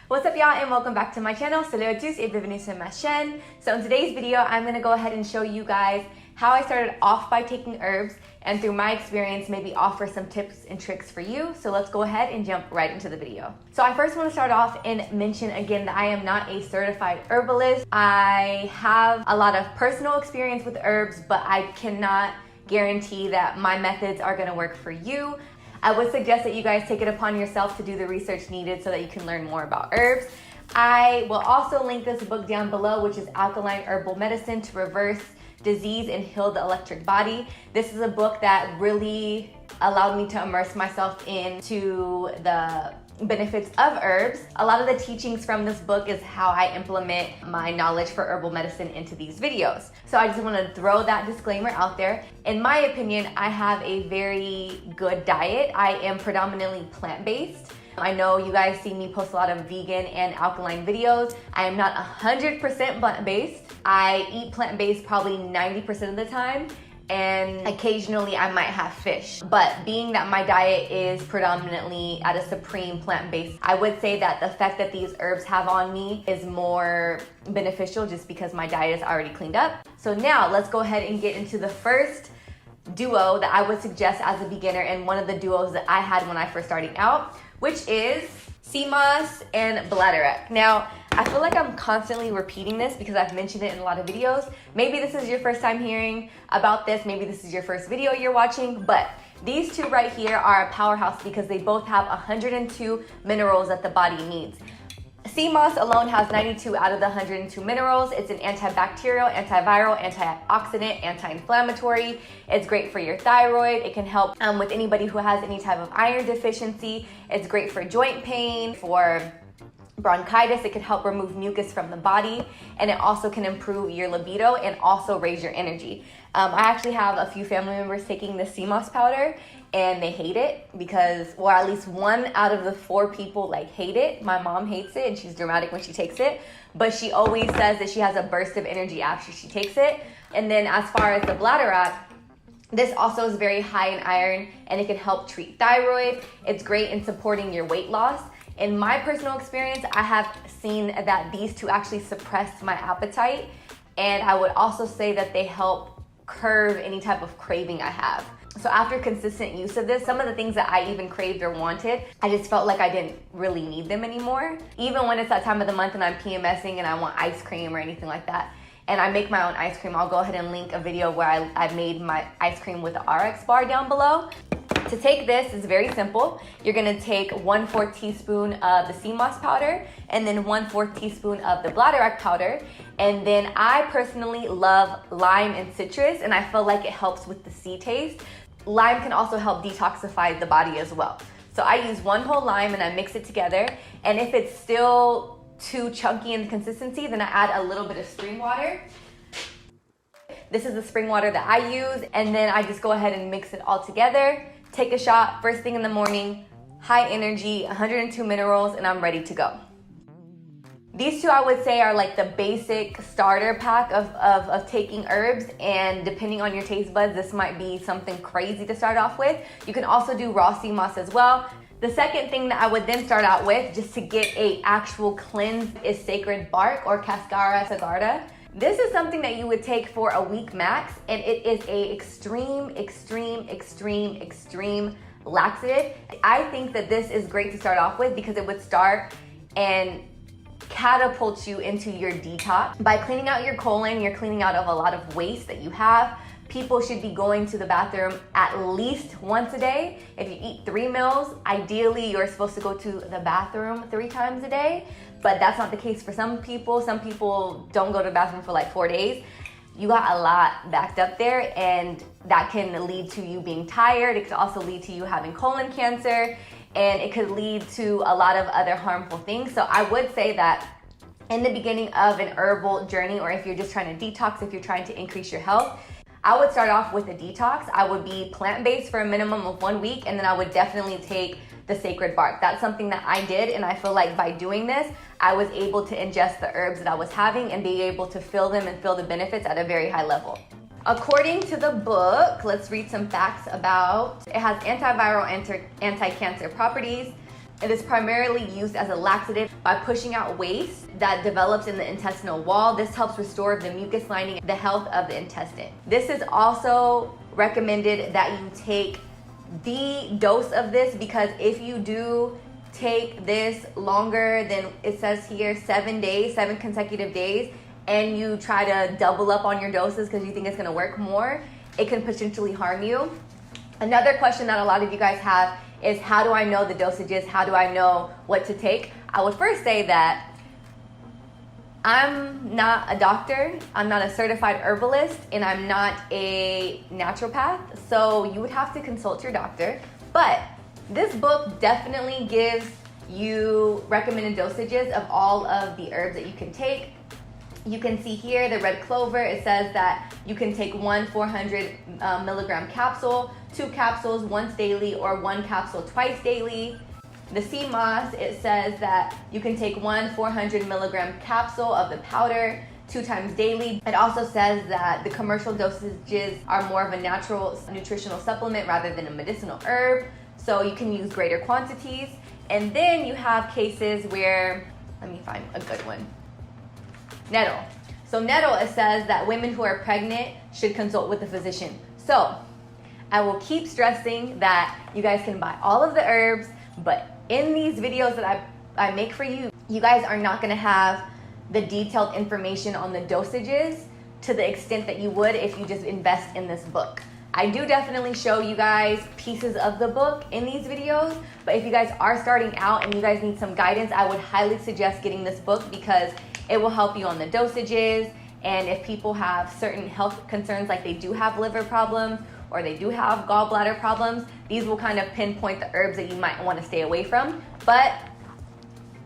What's up y'all and welcome back to my channel. Salut à tous et bienvenue sur ma chaîne. So in today's video, I'm going to go ahead and show you guys how I started off by taking herbs and through my experience maybe offer some tips and tricks for you. So let's go ahead and jump right into the video. So I first want to start off and mention again that I am not a certified herbalist. I have a lot of personal experience with herbs, but I cannot guarantee that my methods are going to work for you. I would suggest that you guys take it upon yourself to do the research needed so that you can learn more about herbs. I will also link this book down below, which is Alkaline Herbal Medicine to Reverse Disease and Heal the Electric Body. This is a book that really allowed me to immerse myself into the benefits of herbs. A lot of the teachings from this book is how I implement my knowledge for herbal medicine into these videos. So I just want to throw that disclaimer out there. In my opinion, I have a very good diet. I am predominantly plant-based. I know you guys see me post a lot of vegan and alkaline videos. I am not 100% plant-based. I eat plant-based probably 90% of the time, and occasionally I might have fish. But being that my diet is predominantly at a supreme plant-based, I would say that the effect that these herbs have on me is more beneficial just because my diet is already cleaned up. So now let's go ahead and get into the first duo that I would suggest as a beginner, and one of the duos that I had when I first started out, which is sea moss and bladderwrack. Now, I feel like I'm constantly repeating this because I've mentioned it in a lot of videos. Maybe this is your first time hearing about this. Maybe this is your first video you're watching, but these two right here are a powerhouse because they both have 102 minerals that the body needs. Sea moss alone has 92 out of the 102 minerals. It's an antibacterial, antiviral, antioxidant, anti-inflammatory. It's great for your thyroid. It can help with anybody who has any type of iron deficiency. It's great for joint pain, for bronchitis. It can help remove mucus from the body, and it also can improve your libido and also raise your energy. I actually have a few family members taking the sea moss powder and they hate it because, or at least 1 out of the 4 people hate it. My mom hates it and she's dramatic when she takes it, but she always says that she has a burst of energy after she takes it. And then as far as the bladderwrack, this also is very high in iron and it can help treat thyroid. It's great in supporting your weight loss. In my personal experience, I have seen that these two actually suppress my appetite, and I would also say that they help curb any type of craving I have. So after consistent use of this, some of the things that I even craved or wanted, I just felt like I didn't really need them anymore. Even when it's that time of the month and I'm PMSing and I want ice cream or anything like that, and I make my own ice cream, I'll go ahead and link a video where I made my ice cream with the RX bar down below. To take this is very simple. You're gonna take 1/4 teaspoon of the sea moss powder and then 1/4 teaspoon of the bladderwrack powder. And then I personally love lime and citrus, and I feel like it helps with the sea taste. Lime can also help detoxify the body as well. So I use 1 whole lime and I mix it together. And if it's still too chunky in consistency, then I add a little bit of spring water. This is the spring water that I use, and then I just go ahead and mix it all together. Take a shot first thing in the morning, high energy, 102 minerals, and I'm ready to go. These two I would say are like the basic starter pack of taking herbs, and depending on your taste buds, this might be something crazy to start off with. You can also do raw sea moss as well. The second thing that I would then start out with, just to get a actual cleanse, is sacred bark or Cascara sagrada. This is something that you would take for a week max, and it is a extreme laxative. I think that this is great to start off with because it would start and catapult you into your detox. By cleaning out your colon, you're cleaning out of a lot of waste that you have. People should be going to the bathroom at least once a day. If you eat 3 meals, ideally you're supposed to go to the bathroom 3 times a day, but that's not the case for some people. Some people don't go to the bathroom for like 4 days. You got a lot backed up there, and that can lead to you being tired. It could also lead to you having colon cancer, and it could lead to a lot of other harmful things. So I would say that in the beginning of an herbal journey, or if you're just trying to detox, if you're trying to increase your health, I would start off with a detox. I would be plant-based for a minimum of 1 week, and then I would definitely take the sacred bark. That's something that I did, and I feel like by doing this, I was able to ingest the herbs that I was having and be able to feel them and feel the benefits at a very high level. According to the book, let's read some facts about it. Has antiviral, anti-cancer properties. It is primarily used as a laxative by pushing out waste that develops in the intestinal wall. This helps restore the mucus lining and the health of the intestine. This is also recommended that you take the dose of this, because if you do take this longer than it says here, 7 days, 7 consecutive days, and you try to double up on your doses because you think it's going to work more, it can potentially harm you. Another question that a lot of you guys have is, how do I know the dosages? How do I know what to take? I would first say that I'm not a doctor, I'm not a certified herbalist, and I'm not a naturopath, so you would have to consult your doctor. But this book definitely gives you recommended dosages of all of the herbs that you can take. You can see here the red clover, it says that you can take 1 400 milligram capsule, 2 capsules once daily, or 1 capsule twice daily. The sea moss, it says that you can take 1 400 milligram capsule of the powder 2 times daily. It also says that the commercial dosages are more of a natural nutritional supplement rather than a medicinal herb, so you can use greater quantities. And then you have cases where, let me find a good one. Nettle. So nettle, it says that women who are pregnant should consult with a physician. So I will keep stressing that you guys can buy all of the herbs, but in these videos that I make for you, you guys are not going to have the detailed information on the dosages to the extent that you would if you just invest in this book. I do definitely show you guys pieces of the book in these videos, but if you guys are starting out and you guys need some guidance, I would highly suggest getting this book, because it will help you on the dosages. And if people have certain health concerns, like they do have liver problems or they do have gallbladder problems, these will kind of pinpoint the herbs that you might want to stay away from. But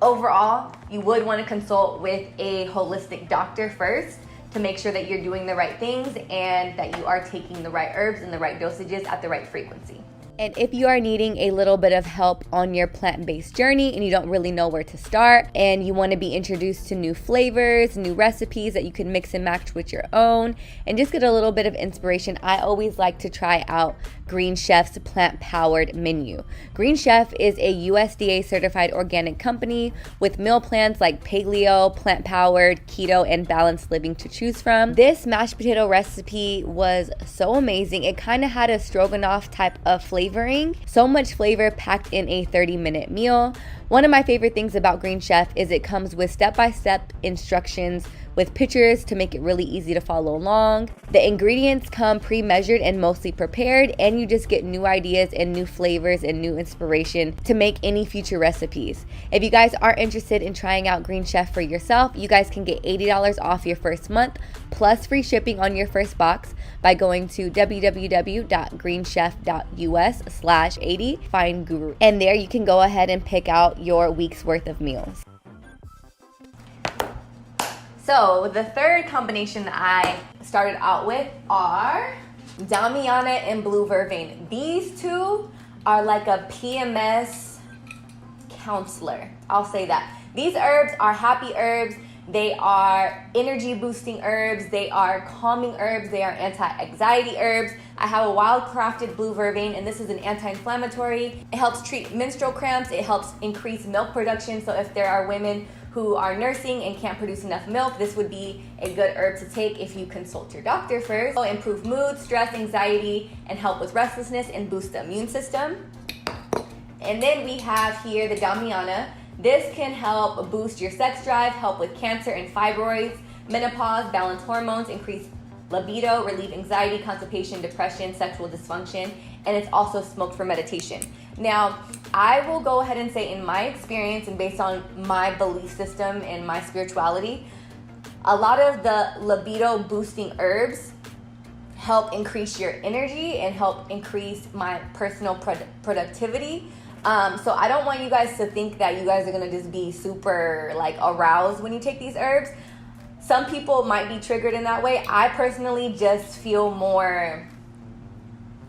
overall, you would want to consult with a holistic doctor first to make sure that you're doing the right things and that you are taking the right herbs and the right dosages at the right frequency. And if you are needing a little bit of help on your plant-based journey and you don't really know where to start, and you want to be introduced to new flavors, new recipes that you can mix and match with your own, and just get a little bit of inspiration, I always like to try out Green Chef's plant-powered menu. Green Chef is a USDA certified organic company with meal plans like paleo, plant-powered, keto, and balanced living to choose from. This mashed potato recipe was so amazing. It kind of had a stroganoff type of flavoring. So much flavor packed in a 30-minute meal. One of my favorite things about Green Chef is it comes with step-by-step instructions with pictures to make it really easy to follow along. The ingredients come pre-measured and mostly prepared, and you just get new ideas and new flavors and new inspiration to make any future recipes. If you guys are interested in trying out Green Chef for yourself, you guys can get $80 off your first month plus free shipping on your first box by going to www.greenchef.us/80, find Guru. And there you can go ahead and pick out your week's worth of meals. So the third combination that I started out with are Damiana and Blue Vervain. These two are like a PMS counselor. I'll say that. These herbs are happy herbs. They are energy boosting herbs. They are calming herbs. They are anti-anxiety herbs. I have a wild crafted Blue Vervain, and this is an anti-inflammatory. It helps treat menstrual cramps. It helps increase milk production. So if there are women who are nursing and can't produce enough milk, this would be a good herb to take if you consult your doctor first. It'll improve mood, stress, anxiety, and help with restlessness and boost the immune system. And then we have here the Damiana. This can help boost your sex drive, help with cancer and fibroids, menopause, balance hormones, increase libido, relieve anxiety, constipation, depression, sexual dysfunction, and it's also smoked for meditation. Now, I will go ahead and say in my experience and based on my belief system and my spirituality, a lot of the libido boosting herbs help increase your energy and help increase my personal productivity. So I don't want you guys to think that you guys are gonna just be super like aroused when you take these herbs. Some people might be triggered in that way. I personally just feel more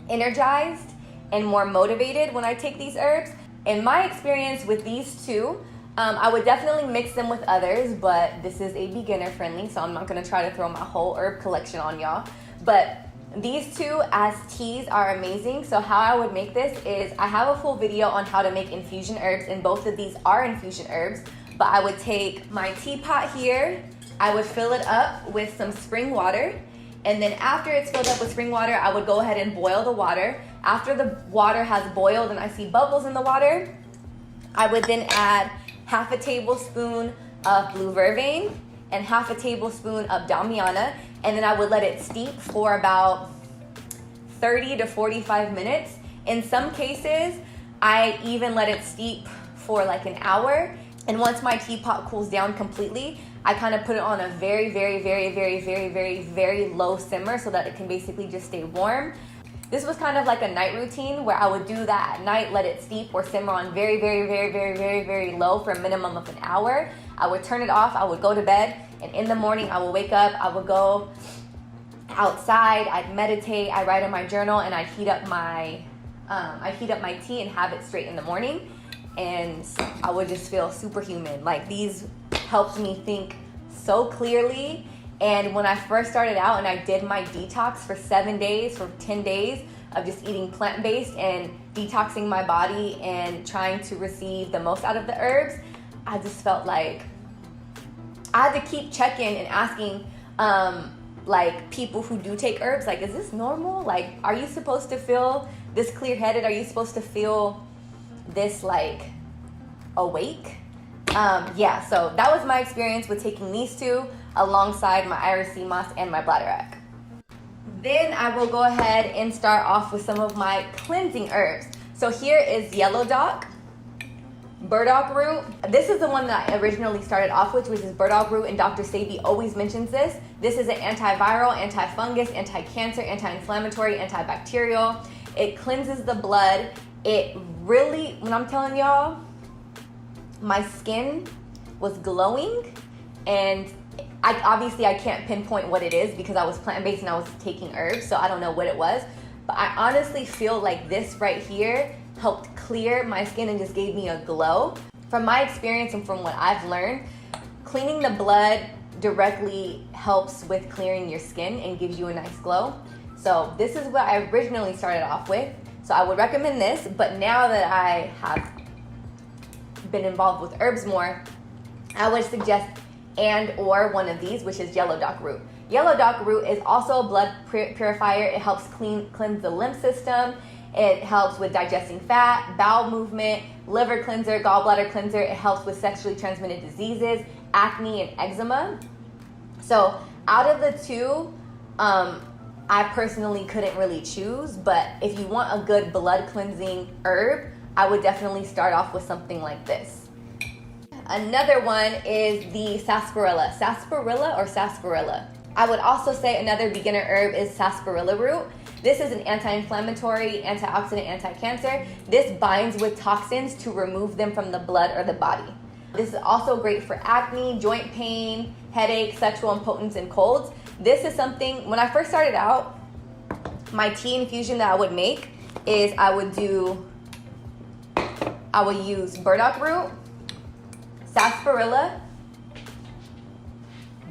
energized and more motivated when I take these herbs. In my experience with these two, I would definitely mix them with others, but this is a beginner friendly, so I'm not gonna try to throw my whole herb collection on y'all. But These two as teas are amazing. So how I would make this is, I have a full video on how to make infusion herbs, and both of these are infusion herbs. But I would take my teapot here, I would fill it up with some spring water, and then after it's filled up with spring water, I would go ahead and boil the water. After the water has boiled and I see bubbles in the water, I would then add half a tablespoon of blue vervain and half a tablespoon of damiana, and then I would let it steep for about 30 to 45 minutes. In some cases, I even let it steep for like an hour. And once my teapot cools down completely, I kind of put it on a very, very, very, very, very, very, very low simmer so that it can basically just stay warm. This was kind of like a night routine where I would do that at night, let it steep or simmer on very, very, very, very, very, very low for a minimum of an hour. I would turn it off, I would go to bed, and in the morning I would wake up, I would go outside, I'd meditate, I'd write in my journal, and I'd heat up my tea and have it straight in the morning. And I would just feel superhuman. Like, these helped me think so clearly. And when I first started out and I did my detox for 7 days, for 10 days of just eating plant-based and detoxing my body and trying to receive the most out of the herbs, I just felt like I had to keep checking and asking like people who do take herbs, like, is this normal? Like, are you supposed to feel this clear-headed? Are you supposed to feel this like awake? Yeah, so that was my experience with taking these two alongside my Iris sea moss and my bladderwrack. Then I will go ahead and start off with some of my cleansing herbs. So here is yellow dock, burdock root. This is the one that I originally started off with, which is burdock root, and Dr. Sebi always mentions this. This is an antiviral, antifungus, anti-cancer, anti-inflammatory, antibacterial. It cleanses the blood. It really, when I'm telling y'all, my skin was glowing, and I can't pinpoint what it is because I was plant-based and I was taking herbs, so I don't know what it was. But I honestly feel like this right here helped clear my skin and just gave me a glow. From my experience and from what I've learned, cleaning the blood directly helps with clearing your skin and gives you a nice glow. So this is what I originally started off with. So I would recommend this, but now that I have been involved with herbs more, I would suggest or one of these, which is yellow dock root. Yellow dock root is also a blood purifier. It helps cleanse the lymph system. It helps with digesting fat, bowel movement, liver cleanser, gallbladder cleanser. It helps with sexually transmitted diseases, acne, and eczema. So out of the two, I personally couldn't really choose, but if you want a good blood cleansing herb, I would definitely start off with something like this. Another one is the sarsaparilla. Sarsaparilla or sarsaparilla. I would also say another beginner herb is sarsaparilla root. This is an anti-inflammatory, antioxidant, anti-cancer. This binds with toxins to remove them from the blood or the body. This is also great for acne, joint pain, headache, sexual impotence, and colds. This is something, when I first started out, my tea infusion that I would make is I would use burdock root, sarsaparilla,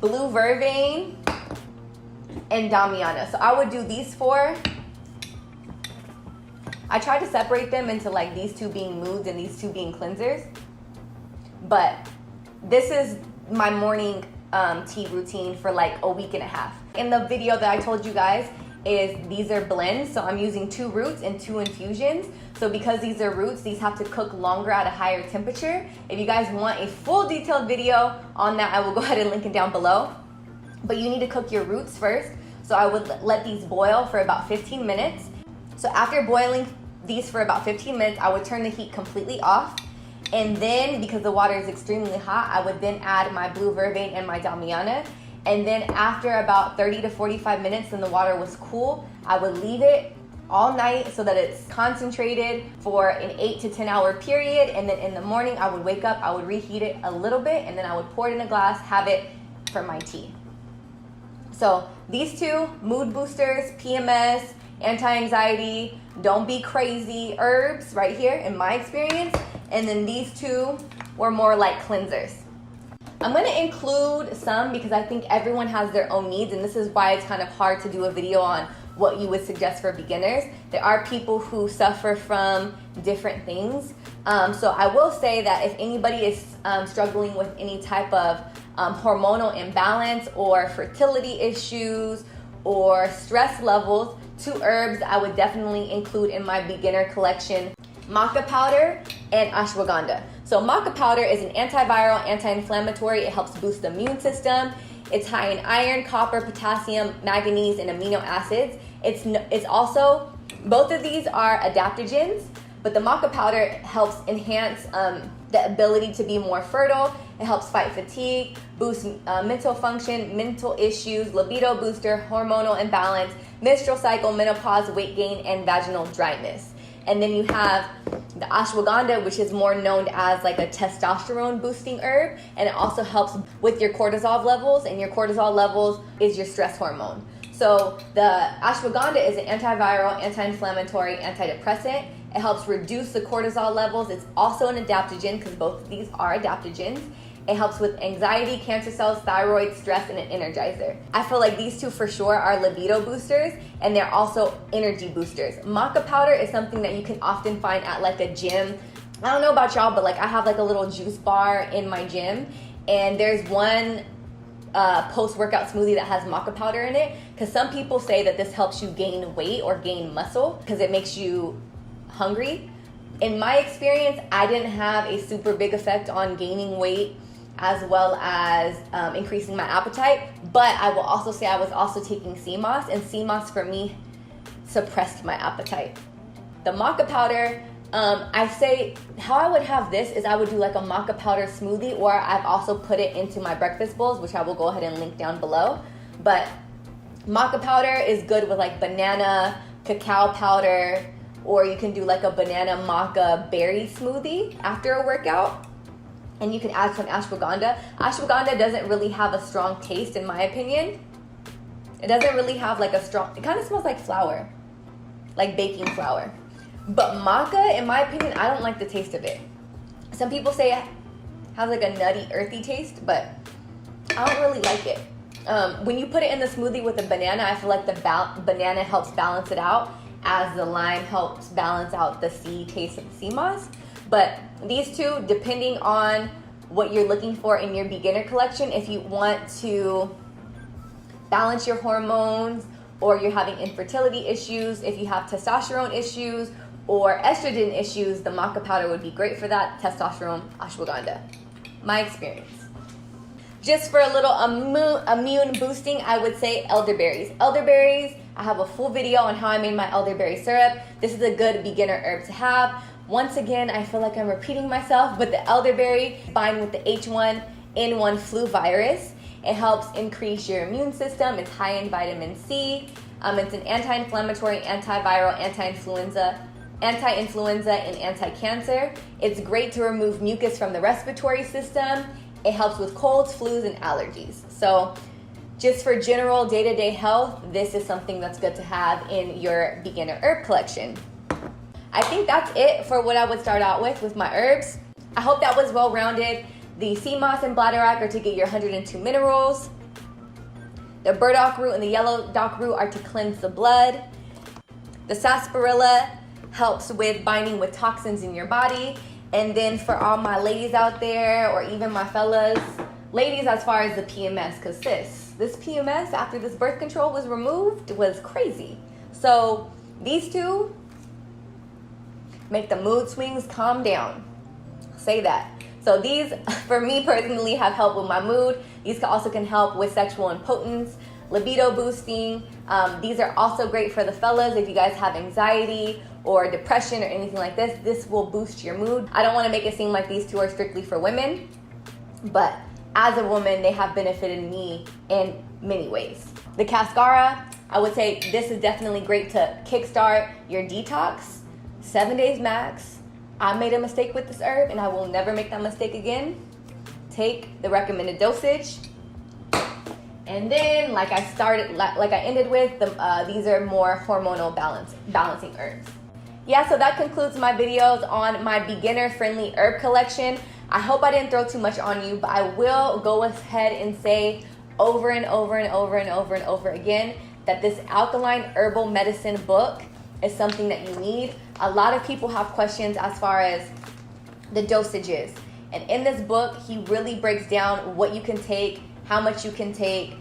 blue vervain, and damiana. So I would do these four. I tried to separate them into like these two being moods and these two being cleansers. But this is my morning tea routine for like a week and a half. In the video that I told you guys, these are blends, so I'm using 2 roots and 2 infusions. So because these are roots, these have to cook longer at a higher temperature. If you guys want a full detailed video on that, I will go ahead and link it down below. But you need to cook your roots first. So I would let these boil for about 15 minutes. So after boiling these for about 15 minutes, I would turn the heat completely off. And then, because the water is extremely hot, I would then add my blue vervain and my damiana. And then after about 30 to 45 minutes and the water was cool, I would leave it all night so that it's concentrated for an 8 to 10 hour period. And then in the morning, I would wake up, I would reheat it a little bit, and then I would pour it in a glass, have it for my tea. So these two, mood boosters, PMS, anti-anxiety, don't be crazy herbs right here in my experience. And then these two were more like cleansers. I'm going to include some because I think everyone has their own needs, and this is why it's kind of hard to do a video on what you would suggest for beginners. There are people who suffer from different things. So I will say that if anybody is struggling with any type of hormonal imbalance or fertility issues or stress levels, 2 herbs I would definitely include in my beginner collection: maca powder and ashwagandha. So maca powder is an antiviral, anti-inflammatory. It helps boost the immune system. It's high in iron, copper, potassium, manganese, and amino acids. It's also, both of these are adaptogens, but the maca powder helps enhance the ability to be more fertile. It helps fight fatigue, boost mental function, mental issues, libido booster, hormonal imbalance, menstrual cycle, menopause, weight gain, and vaginal dryness. And then you have the ashwagandha, which is more known as like a testosterone boosting herb, and it also helps with your cortisol levels, and your cortisol levels is your stress hormone. So the ashwagandha is an antiviral, anti-inflammatory, antidepressant. It helps reduce the cortisol levels. It's also an adaptogen, because both of these are adaptogens. It helps with anxiety, cancer cells, thyroid, stress, and an energizer. I feel like these 2 for sure are libido boosters, and they're also energy boosters. Maca powder is something that you can often find at like a gym. I don't know about y'all, but like I have like a little juice bar in my gym, and there's one post-workout smoothie that has maca powder in it, because some people say that this helps you gain weight or gain muscle because it makes you hungry. In my experience, I didn't have a super big effect on gaining weight as well as increasing my appetite, but I will also say I was also taking sea moss, and sea moss for me suppressed my appetite. The maca powder, I say how I would have this is I would do like a maca powder smoothie, or I've also put it into my breakfast bowls, which I will go ahead and link down below. But maca powder is good with like banana, cacao powder, or you can do like a banana maca berry smoothie after a workout. And you can add some ashwagandha. Ashwagandha doesn't really have a strong taste, in my opinion. It doesn't really have like a strong, it kind of smells like flour, like baking flour. But maca, in my opinion, I don't like the taste of it. Some people say it has like a nutty, earthy taste, but I don't really like it. When you put it in the smoothie with a banana, I feel like the banana helps balance it out, as the lime helps balance out the sea taste of the sea moss. But these 2, depending on what you're looking for in your beginner collection, if you want to balance your hormones, or you're having infertility issues, if you have testosterone issues or estrogen issues, the maca powder would be great for that. Testosterone, ashwagandha. My experience. Just for a little immune boosting, I would say elderberries. Elderberries, I have a full video on how I made my elderberry syrup. This is a good beginner herb to have. Once again, I feel like I'm repeating myself, but the elderberry bind with the H1N1 flu virus. It helps increase your immune system. It's high in vitamin C. It's an anti-inflammatory, antiviral, anti-influenza, and anti-cancer. It's great to remove mucus from the respiratory system. It helps with colds, flus, and allergies. So just for general day-to-day health, this is something that's good to have in your beginner herb collection. I think that's it for what I would start out with my herbs. I hope that was well-rounded. The sea moss and bladderwrack are to get your 102 minerals. The burdock root and the yellow dock root are to cleanse the blood. The sarsaparilla helps with binding with toxins in your body. And then for all my ladies out there, or even my fellas, ladies as far as the PMS, because this PMS after this birth control was removed was crazy. So these 2 make the mood swings calm down. Say that. So these, for me personally, have helped with my mood. These also can help with sexual impotence, libido boosting. These are also great for the fellas if you guys have anxiety or depression or anything like this. This will boost your mood. I don't want to make it seem like these 2 are strictly for women, but as a woman, they have benefited me in many ways. The cascara, I would say this is definitely great to kickstart your detox. 7 days max. I made a mistake with this herb, and I will never make that mistake again. Take the recommended dosage. And then, like I ended with, these are more hormonal balancing herbs. Yeah, so that concludes my videos on my beginner-friendly herb collection. I hope I didn't throw too much on you, but I will go ahead and say over and over and over and over and over again that this alkaline herbal medicine book is something that you need. A lot of people have questions as far as the dosages. And in this book, he really breaks down what you can take, how much you can take,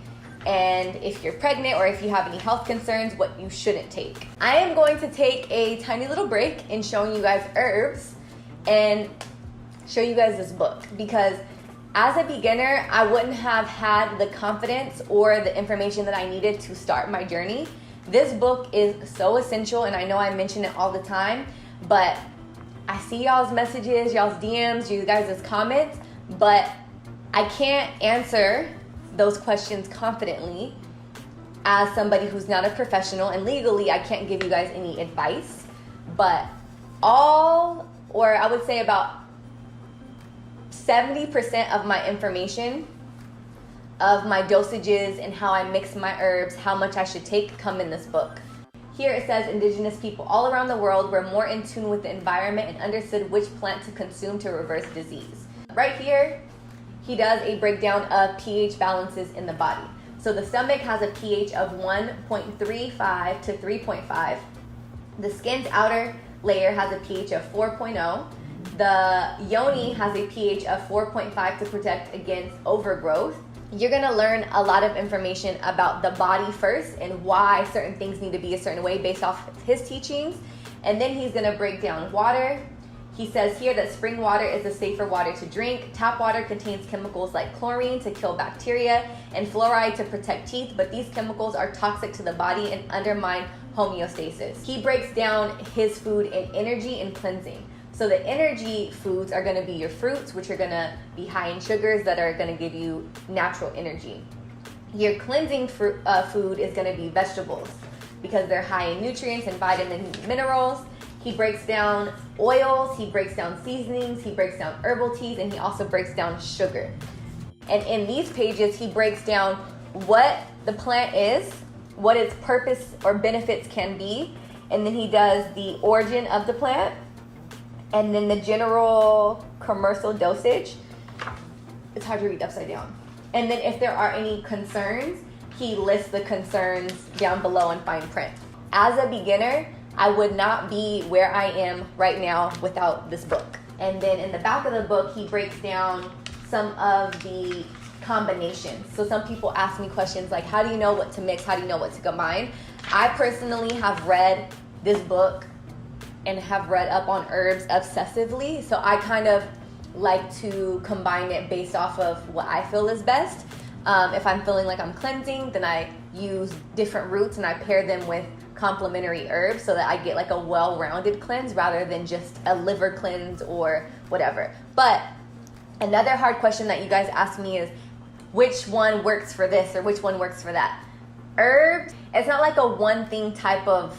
and if you're pregnant or if you have any health concerns, what you shouldn't take. I am going to take a tiny little break in showing you guys herbs and show you guys this book, because as a beginner, I wouldn't have had the confidence or the information that I needed to start my journey. This book is so essential, and I know I mention it all the time, but I see y'all's messages, y'all's DMs, you guys' comments, but I can't answer those questions confidently as somebody who's not a professional, and legally I can't give you guys any advice. But I would say about 70% of my information of my dosages and how I mix my herbs, how much I should take, come in this book. Here it says indigenous people all around the world were more in tune with the environment and understood which plant to consume to reverse disease. Right here, he does a breakdown of pH balances in the body. So the stomach has a pH of 1.35 to 3.5. The skin's outer layer has a pH of 4.0. The yoni has a pH of 4.5 to protect against overgrowth. You're gonna learn a lot of information about the body first and why certain things need to be a certain way based off his teachings. And then he's gonna break down water. He says here that spring water is a safer water to drink. Tap water contains chemicals like chlorine to kill bacteria and fluoride to protect teeth, but these chemicals are toxic to the body and undermine homeostasis. He breaks down his food in energy and cleansing. So the energy foods are gonna be your fruits, which are gonna be high in sugars that are gonna give you natural energy. Your cleansing food is gonna be vegetables because they're high in nutrients and vitamins and minerals. He breaks down oils, he breaks down seasonings, he breaks down herbal teas, and he also breaks down sugar. And in these pages, he breaks down what the plant is, what its purpose or benefits can be, and then he does the origin of the plant, and then the general commercial dosage. It's hard to read upside down. And then if there are any concerns, he lists the concerns down below in fine print. As a beginner, I would not be where I am right now without this book. And then in the back of the book, he breaks down some of the combinations. So some people ask me questions like, how do you know what to mix? How do you know what to combine? I personally have read this book and have read up on herbs obsessively. So I kind of like to combine it based off of what I feel is best. If I'm feeling like I'm cleansing, then I use different roots and I pair them with complementary herbs so that I get like a well-rounded cleanse rather than just a liver cleanse or whatever. But another hard question that you guys ask me is, which one works for this or which one works for that? Herbs, it's not like a one thing type of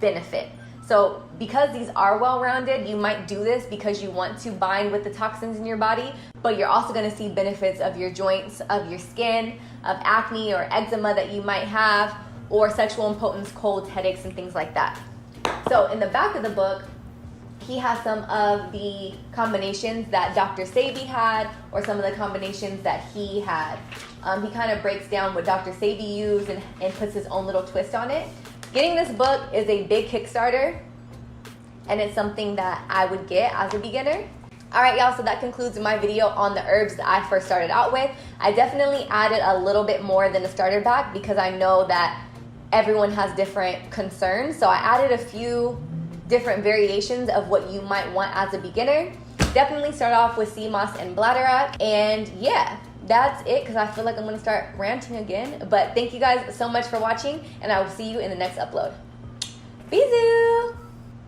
benefit. So because these are well-rounded, you might do this because you want to bind with the toxins in your body, but you're also going to see benefits of your joints, of your skin, of acne or eczema that you might have, or sexual impotence, colds, headaches, and things like that. So in the back of the book, he has some of the combinations that Dr. Sebi had, or some of the combinations that he had. He kind of breaks down what Dr. Sebi used and puts his own little twist on it. Getting this book is a big Kickstarter, and it's something that I would get as a beginner. All right, y'all, so that concludes my video on the herbs that I first started out with. I definitely added a little bit more than a starter pack because I know that everyone has different concerns. So I added a few different variations of what you might want as a beginner. Definitely start off with sea moss and bladderwrack. And yeah, that's it because I feel like I'm gonna start ranting again. But thank you guys so much for watching, and I will see you in the next upload. Bisous!